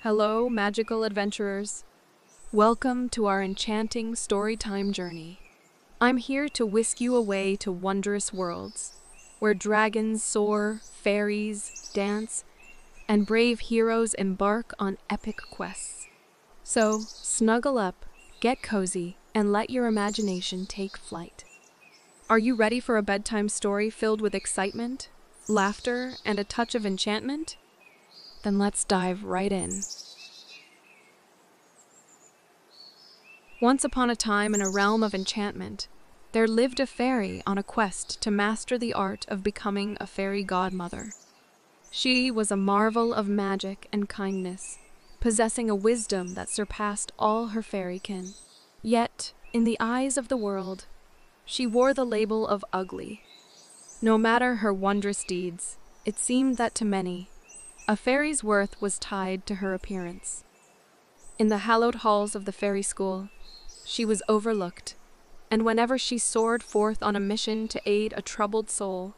Hello, magical adventurers. Welcome to our enchanting storytime journey. I'm here to whisk you away to wondrous worlds, where dragons soar, fairies dance, and brave heroes embark on epic quests. So, snuggle up, get cozy, and let your imagination take flight. Are you ready for a bedtime story filled with excitement, laughter, and a touch of enchantment? Then let's dive right in. Once upon a time in a realm of enchantment, there lived a fairy on a quest to master the art of becoming a fairy godmother. She was a marvel of magic and kindness, possessing a wisdom that surpassed all her fairy kin. Yet, in the eyes of the world, she wore the label of ugly. No matter her wondrous deeds, it seemed that to many, a fairy's worth was tied to her appearance. In the hallowed halls of the fairy school, she was overlooked, and whenever she soared forth on a mission to aid a troubled soul,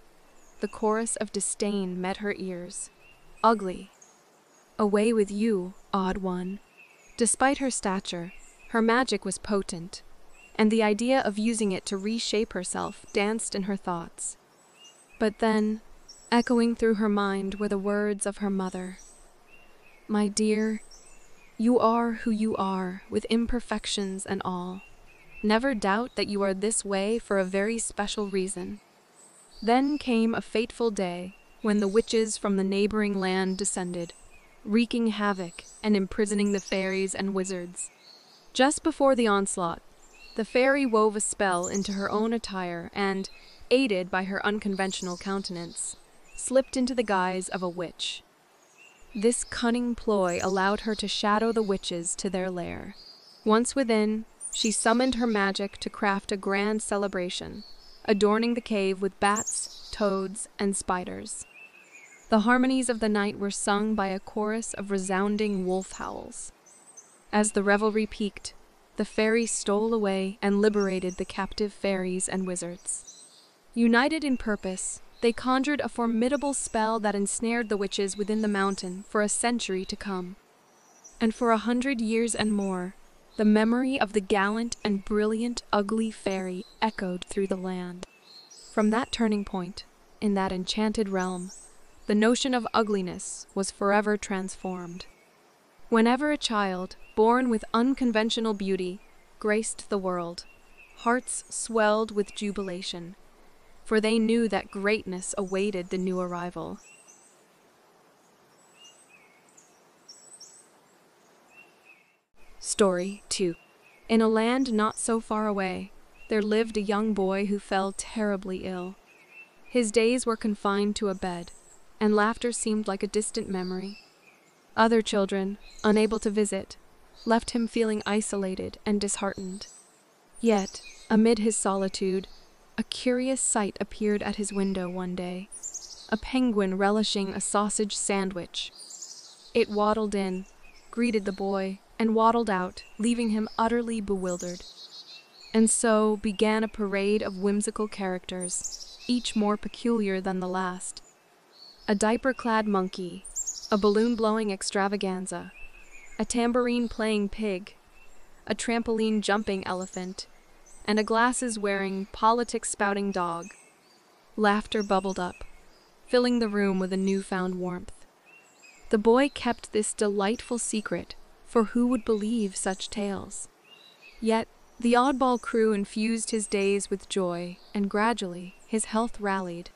the chorus of disdain met her ears. Ugly. Away with you, odd one. Despite her stature, her magic was potent, and the idea of using it to reshape herself danced in her thoughts. But then, echoing through her mind were the words of her mother. My dear, you are who you are, with imperfections and all. Never doubt that you are this way for a very special reason. Then came a fateful day when the witches from the neighboring land descended, wreaking havoc and imprisoning the fairies and wizards. Just before the onslaught, the fairy wove a spell into her own attire and, aided by her unconventional countenance, slipped into the guise of a witch. This cunning ploy allowed her to shadow the witches to their lair. Once within, she summoned her magic to craft a grand celebration, adorning the cave with bats, toads, and spiders. The harmonies of the night were sung by a chorus of resounding wolf howls. As the revelry peaked, the fairy stole away and liberated the captive fairies and wizards. United in purpose, they conjured a formidable spell that ensnared the witches within the mountain for a century to come. And for 100 years and more, the memory of the gallant and brilliant ugly fairy echoed through the land. From that turning point, in that enchanted realm, the notion of ugliness was forever transformed. Whenever a child, born with unconventional beauty, graced the world, hearts swelled with jubilation, for they knew that greatness awaited the new arrival. Story 2. In a land not so far away, there lived a young boy who fell terribly ill. His days were confined to a bed, and laughter seemed like a distant memory. Other children, unable to visit, left him feeling isolated and disheartened. Yet, amid his solitude, a curious sight appeared at his window one day, a penguin relishing a sausage sandwich. It waddled in, greeted the boy, and waddled out, leaving him utterly bewildered. And so began a parade of whimsical characters, each more peculiar than the last. A diaper-clad monkey, a balloon-blowing extravaganza, a tambourine-playing pig, a trampoline-jumping elephant, and a glasses-wearing, politics-spouting dog. Laughter bubbled up, filling the room with a newfound warmth. The boy kept this delightful secret, for who would believe such tales? Yet, the oddball crew infused his days with joy, and gradually, his health rallied.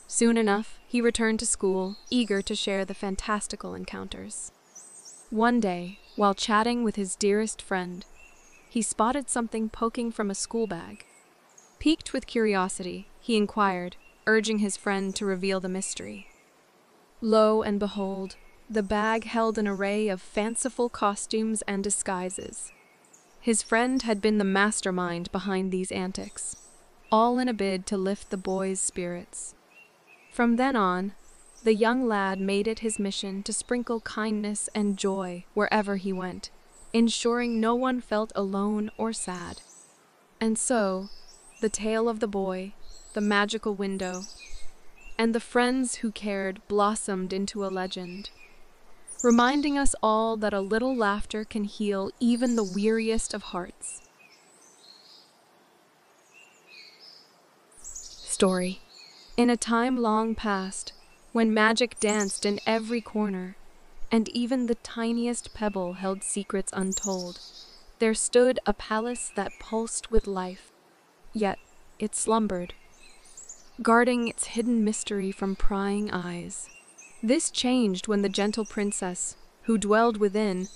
Soon enough, he returned to school, eager to share the fantastical encounters. One day, while chatting with his dearest friend, he spotted something poking from a school bag. Piqued with curiosity, he inquired, urging his friend to reveal the mystery. Lo and behold, the bag held an array of fanciful costumes and disguises. His friend had been the mastermind behind these antics, all in a bid to lift the boy's spirits. From then on, the young lad made it his mission to sprinkle kindness and joy wherever he went, ensuring no one felt alone or sad. And so, the tale of the boy, the magical window, and the friends who cared blossomed into a legend. reminding us all that a little laughter can heal even the weariest of hearts. Story. In a time long past, when magic danced in every corner, and even the tiniest pebble held secrets untold, there stood a palace that pulsed with life. Yet it slumbered, guarding its hidden mystery from prying eyes. This changed when the gentle princess, who dwelled within,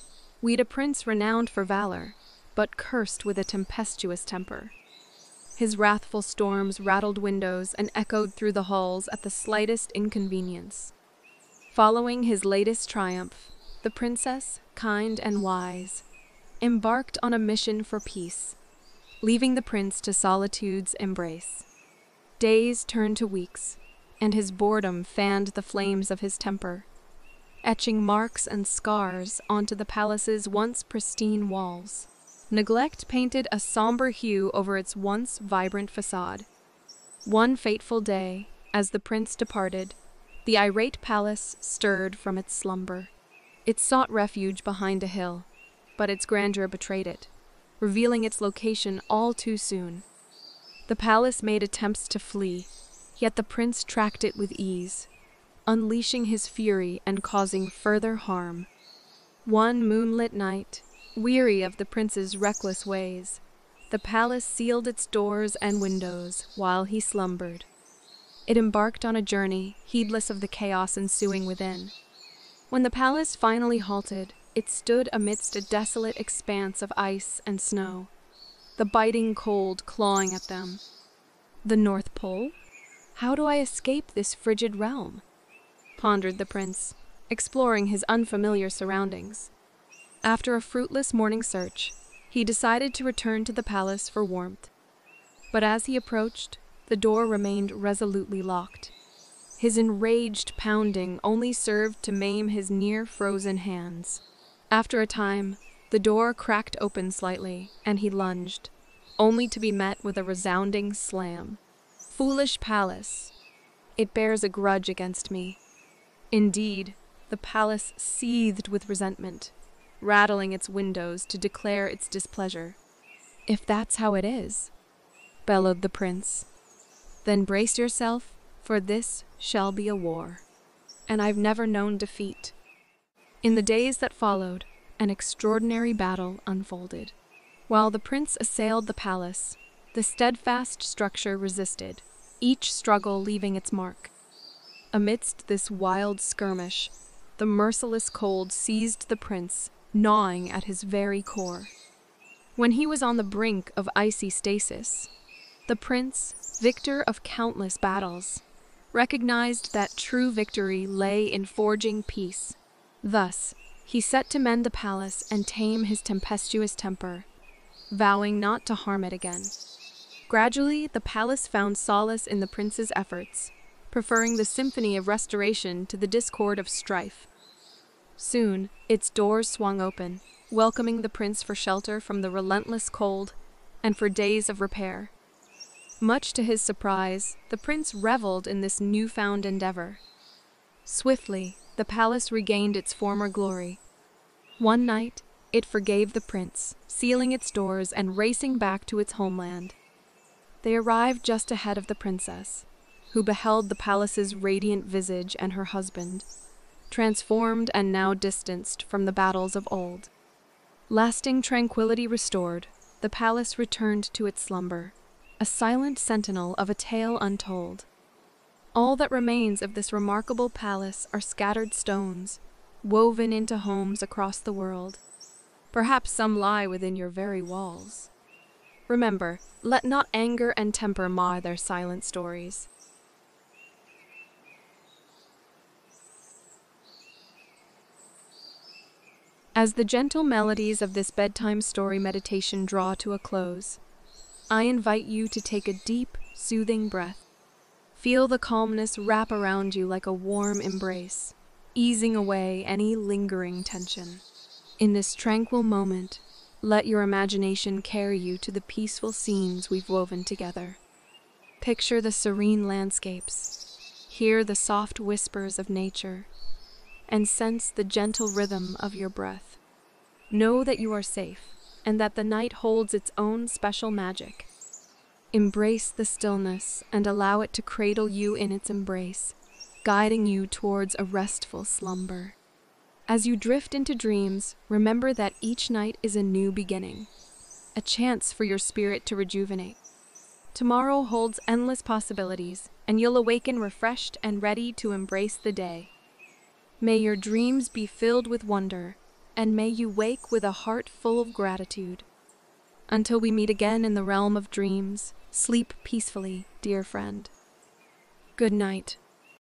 wed a prince renowned for valor, but cursed with a tempestuous temper. His wrathful storms rattled windows and echoed through the halls at the slightest inconvenience. Following his latest triumph, the princess, kind and wise, embarked on a mission for peace, leaving the prince to solitude's embrace. Days turned to weeks, and his boredom fanned the flames of his temper, etching marks and scars onto the palace's once pristine walls. Neglect painted a somber hue over its once vibrant facade. One fateful day, as the prince departed, the irate palace stirred from its slumber. It sought refuge behind a hill, but its grandeur betrayed it, revealing its location all too soon. The palace made attempts to flee, yet the prince tracked it with ease, unleashing his fury and causing further harm. One moonlit night, weary of the prince's reckless ways, the palace sealed its doors and windows while he slumbered. It embarked on a journey, heedless of the chaos ensuing within. When the palace finally halted, it stood amidst a desolate expanse of ice and snow, the biting cold clawing at them. The North Pole? How do I escape this frigid realm? Pondered the prince, exploring his unfamiliar surroundings. After a fruitless morning search, he decided to return to the palace for warmth. But as he approached, the door remained resolutely locked. His enraged pounding only served to maim his near-frozen hands. After a time, the door cracked open slightly, and he lunged, only to be met with a resounding slam. Foolish palace! It bears a grudge against me. Indeed, the palace seethed with resentment, rattling its windows to declare its displeasure. If that's how it is, bellowed the prince, then brace yourself, for this shall be a war, and I've never known defeat. In the days that followed, an extraordinary battle unfolded. While the prince assailed the palace, the steadfast structure resisted, each struggle leaving its mark. Amidst this wild skirmish, the merciless cold seized the prince, gnawing at his very core. When he was on the brink of icy stasis, the prince, victor of countless battles, recognized that true victory lay in forging peace. Thus, he set to mend the palace and tame his tempestuous temper, vowing not to harm it again. Gradually, the palace found solace in the prince's efforts, preferring the symphony of restoration to the discord of strife. Soon, its doors swung open, welcoming the prince for shelter from the relentless cold and for days of repair. Much to his surprise, the prince reveled in this newfound endeavor. Swiftly, the palace regained its former glory. One night, it forgave the prince, sealing its doors and racing back to its homeland. They arrived just ahead of the princess, who beheld the palace's radiant visage and her husband, transformed and now distanced from the battles of old. Lasting tranquility restored, the palace returned to its slumber, a silent sentinel of a tale untold. All that remains of this remarkable palace are scattered stones, woven into homes across the world. Perhaps some lie within your very walls. Remember, let not anger and temper mar their silent stories. As the gentle melodies of this bedtime story meditation draw to a close, I invite you to take a deep, soothing breath. Feel the calmness wrap around you like a warm embrace, easing away any lingering tension. In this tranquil moment, let your imagination carry you to the peaceful scenes we've woven together. Picture the serene landscapes, hear the soft whispers of nature, and sense the gentle rhythm of your breath. Know that you are safe and that the night holds its own special magic. Embrace the stillness and allow it to cradle you in its embrace, guiding you towards a restful slumber. As you drift into dreams, remember that each night is a new beginning, a chance for your spirit to rejuvenate. Tomorrow holds endless possibilities, and you'll awaken refreshed and ready to embrace the day. May your dreams be filled with wonder, and may you wake with a heart full of gratitude. Until we meet again in the realm of dreams, sleep peacefully, dear friend. Good night.